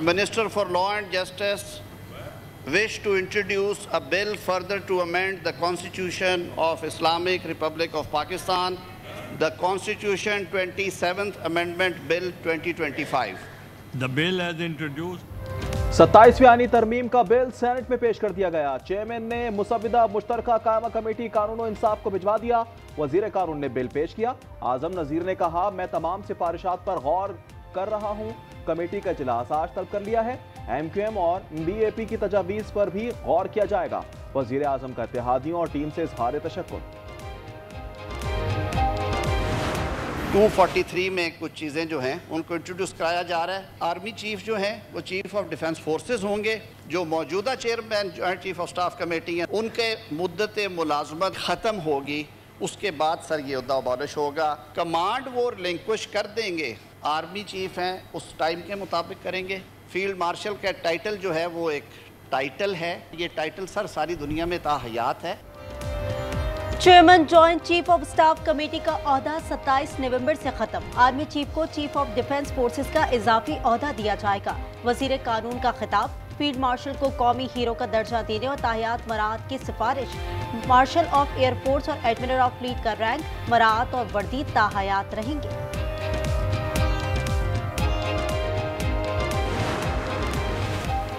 Minister for Law and Justice wish to introduce a bill further to amend the Constitution of Islamic Republic of Pakistan, the Constitution 27th Amendment Bill 2025. The bill has introduced 27वीं आईनी तरमीम का bill senate में पेश कर दिया गया। Chairman ने मुसव्विदा मुश्तरका कायमा कमेटी कानून और इंसाफ को भिजवा दिया। वजीर कानून ने बिल पेश किया। आजम नजीर ने कहा, मैं तमाम सिफारिशात पर गौर कर रहा हूं। कमेटी का इजलास आज तलब कर लिया है। MQM और BAP की तजावीज़ पर भी गौर किया जाएगा। वजीर आजम का इत्तेहादियों और टीम से इजहार तशक्कुर। 243 में कुछ चीज़ें जो हैं उनको इंट्रोड्यूस कराया जा रहा है। आर्मी चीफ जो हैं वो चीफ ऑफ डिफेंस फोर्सेस होंगे। जो मौजूदा chairman joint chief of staff committee हैं उनके मुद्दत मुलाजमत ख़त्म होगी। उसके बाद सर ये उहदा अबॉलिश होगा। कमांड वो रिलिंक्विश कर देंगे। आर्मी चीफ हैं उस टाइम के मुताबिक करेंगे। फील्ड मार्शल का टाइटल जो है वो एक टाइटल है। ये टाइटल सर सारी दुनिया में ताहयात है। Chairman joint chief of staff committee का ओहदा 27 नवंबर से खत्म। आर्मी चीफ को चीफ ऑफ डिफेंस फोर्सेस का इजाफी ओहदा दिया जाएगा। वजीर कानून का खिताब, फील्ड मार्शल को कौमी हीरो का दर्जा देने और ताहियात मराहत की सिफारिश, मार्शल ऑफ एयरफोर्स और एडमिरल ऑफ फ्लीट का रैंक, मराहत और वर्दी ताहयात रहेंगे।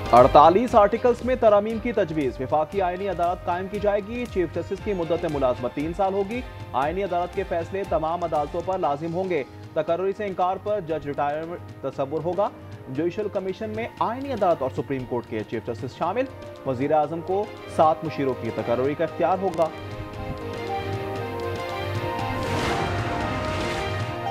48 आर्टिकल्स में तरमीम की तजवीज़। वफाकी आईनी अदालत कायम की जाएगी। चीफ जस्टिस की मुद्दत मुलाजमत 3 साल होगी। आईनी अदालत के फैसले तमाम अदालतों पर लाजिम होंगे। तकर्री से इंकार पर जज रिटायरमेंट तसव्वुर होगा। जुडिशल कमीशन में आईनी अदालत और सुप्रीम कोर्ट के चीफ जस्टिस शामिल। वजीर आजम को 7 मुशीरों की तकर्री का इख्तियार होगा।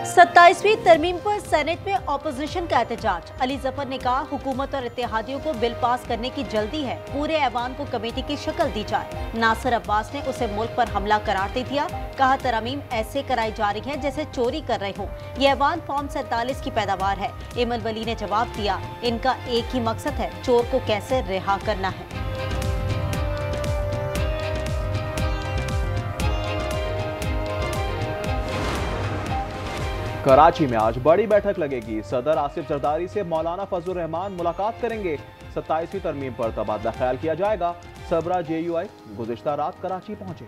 27वीं तरमीम पर सेनेट में ऑपोजिशन का एहतजाज। अली जफर ने कहा, हुकूमत और इत्तेहादियों को बिल पास करने की जल्दी है। पूरे ऐवान को कमेटी की शक्ल दी जाए। नासिर अब्बास ने उसे मुल्क पर हमला करार दे दिया। कहा, तरमीम ऐसे कराई जा रही है जैसे चोरी कर रहे हों। यह ऐवान फॉर्म 47 की पैदावार है। इमल वली ने जवाब दिया, इनका एक ही मकसद है, चोर को कैसे रिहा करना है। कराची में आज बड़ी बैठक लगेगी। सदर आसिफ जरदारी से मौलाना फजलुर रहमान मुलाकात करेंगे। 27वीं तरमीम पर तबादला ख्याल किया जाएगा। सबरा JUI गुज़िश्ता रात कराची पहुंचे।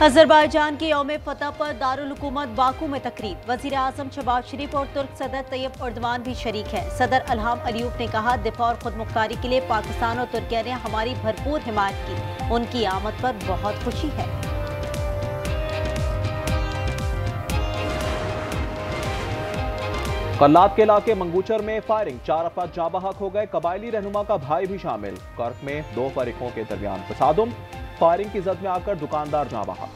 अजरबैजान के यौम फतह पर दारुल हुकूमत बाकू में तकरीब। वजीर आजम शहबाज शरीफ और तुर्क सदर तैयब एर्दोगान भी शरीक हैं। सदर अल्हाम अलियूब ने कहा, दिफा और खुद मुख्तारी के लिए पाकिस्तान और तुर्किया ने हमारी भरपूर हिमायत की। उनकी आमद पर बहुत खुशी है। कल्लात के इलाके मंगूचर में फायरिंग, 4 अफराद जाँ बहक हो गए। कबायली रहनुमा का भाई भी शामिल। कर्क में 2 फरीकों के दरमियान तसादुम। फायरिंग की जद में आकर दुकानदार जाँ बहक।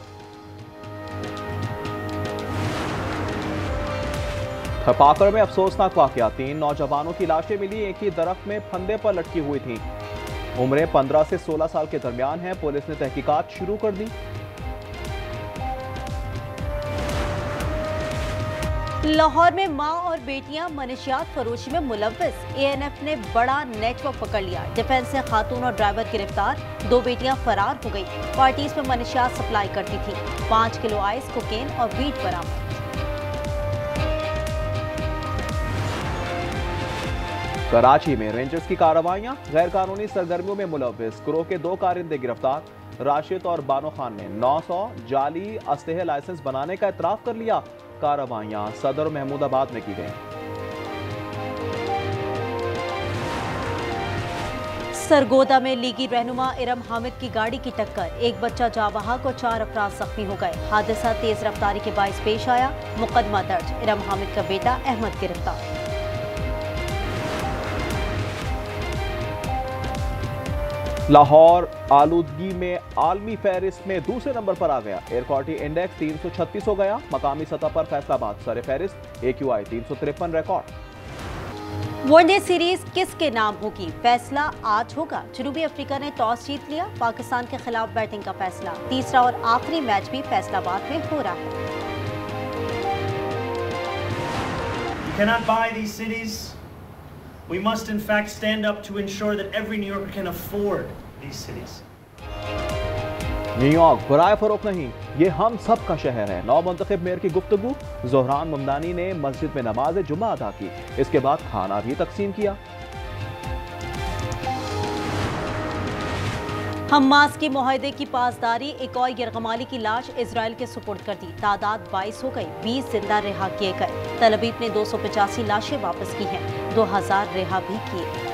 थपाकर में अफसोसनाक वाकया, 3 नौजवानों की लाशें मिली। एक ही दरख्त में फंदे पर लटकी हुई थी। उम्रें 15 से 16 साल के दरमियान है। पुलिस ने तहकीकात शुरू कर दी। लाहौर में मां और बेटियां मनशियात फरोशी में मुलव्वस। ANF ने बड़ा नेटवर्क पकड़ लिया। डिफेंस से खातून और ड्राइवर गिरफ्तार। 2 बेटियां फरार हो गई। पार्टीज में मनशियात सप्लाई करती थी। 5 किलो आइस, कोकेन और वीट बरामद। कराची में रेंजर्स की कार्रवाइयां, गैर कानूनी सरगर्मियों में मुलव्वस गिरोह के 2 कारिंदे गिरफ्तार। राशिद और बानो खान ने 900 जाली असलहे लाइसेंस बनाने का इतराफ कर लिया। कार्रवाइयां सदर और महमूदाबाद में की गई। सरगोदा में लीगी रहनुमा इरम हामिद की गाड़ी की टक्कर। 1 बच्चा जाँ बहक और 4 अफराद जख्मी हो गए। हादसा तेज रफ्तारी के बाइस पेश आया। मुकदमा दर्ज। इरम हामिद का बेटा अहमद गिरफ्तार। लाहौर आलूदगी में आलमी फहरिस्त में दूसरे नंबर पर आ गया। एयर क्वालिटी इंडेक्स 336 हो गया। मकामी सतह पर फैसलाबाद सर फहरिस्त। AQI 353 record. वनडे सीरीज किसके नाम होगी, फैसला आज होगा। जनूबी अफ्रीका ने टॉस जीत लिया। पाकिस्तान के खिलाफ बैटिंग का फैसला। तीसरा और आखिरी मैच भी फैसलाबाद में हो रहा है। You cannot buy these cities. We must in fact stand up to ensure that every New Yorker can afford these cities. New York बराए फरोख नहीं, ये हम सब का शहर है। नौ मुंतखब मेयर की गुफ्तगू। जोहरान ममदानी ने मस्जिद में नमाज जुम्मा अदा की, इसके बाद खाना भी तकसीम किया। हमास की मुआहदे की पासदारी, एक और यरगमाली की लाश इजराइल के सुपुर्द कर दी। तादाद 22 हो गई, 20 जिंदा रिहा किए गए। तल अवीव ने 285 लाशें वापस की हैं, 2000 रिहा भी किए।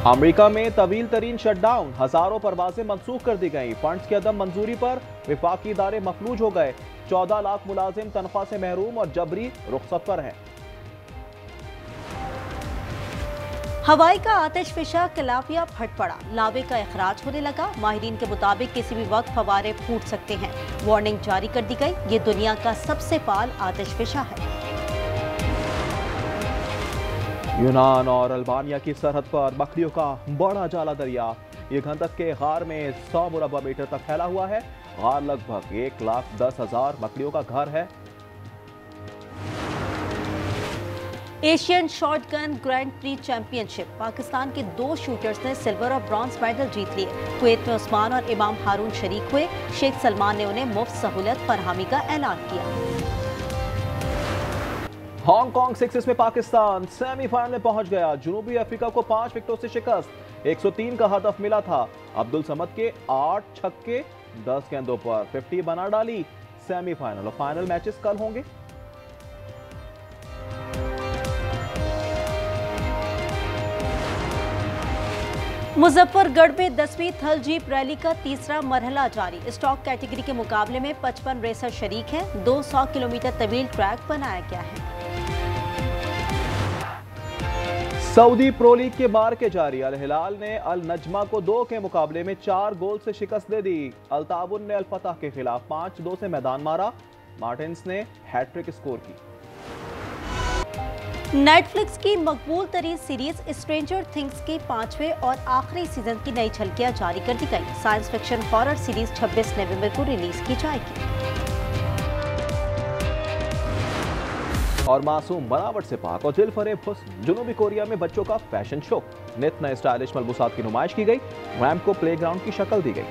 अमेरिका में तवील तरीन शटडाउन, हजारों परवाजें मंसूख कर दी गई। फंड्स की अदम मंजूरी पर विफाकी इदारे मफलूज हो गए। 14 लाख मुलाजिम तनख्वाह से महरूम और जबरी रुखसत पर हैं। हवाई का आतिशफिशा कलापिया फट पड़ा, लावे का इखराज होने लगा। माहिरीन के मुताबिक किसी भी वक्त फवारे फूट सकते हैं। वार्निंग जारी कर दी गई। ये दुनिया का सबसे फाल आतिशफिशा है। यूनान और अल्बानिया की सरहद पर मकड़ियों का बड़ा जाला दरिया। ये गंधक के गार में 100 मुरब्बा मीटर तक फैला हुआ है। गार लगभग 1,10,000 मकड़ियों का घर है। Asian shotgun grand pre championship, Pakistan के 2 शूटर्स ने सिल्वर और ब्रॉन्ज मेडल जीत लिए। कुवैत में उस्मान और इमाम हारून शरीक हुए। शेख सलमान ने उन्हें मुफ्त सहूलत फरहमी का ऐलान किया। हांगकांग 6 में पाकिस्तान सेमीफाइनल में पहुंच गया। जनूबी अफ्रीका को 5 विकेटों से शिकस्त। 103 का हदफ मिला था। अब्दुल समद के 8 छक्के 10 गेंदों पर 50 बना डाली। सेमीफाइनल और फाइनल मैचेस कल होंगे। मुजफ्फरगढ़ में 10वीं थल जीप रैली का तीसरा मरहला जारी। स्टॉक कैटेगरी के मुकाबले में 55 रेसर शरीक हैं। 200 किलोमीटर तवील ट्रैक बनाया गया है। सऊदी प्रो लीग के मार्के जारी। अल हिलाल ने अल नजमा को 2 के मुकाबले में 4 गोल से शिकस्त दे दी। अल ताबुन ने अल फतह के खिलाफ 5-2 से मैदान मारा। मार्टिन्स ने हैट्रिक स्कोर की। नेटफ्लिक्स की मकबूल तरीन सीरीज स्ट्रेंजर थिंग्स के 5वें और आखिरी सीजन की नई झलकियां जारी कर दी गई। साइंस फिक्शन हॉरर सीरीज 26 नवंबर को रिलीज की जाएगी। और मासूम बनावट से पाक और दिलफरेब हुस्न, जनूबी कोरिया में बच्चों का फैशन शो। नित नए स्टाइलिश मलबूसात की नुमाइश की गई। रैम्प को प्लेग्राउंड की शक्ल दी गई।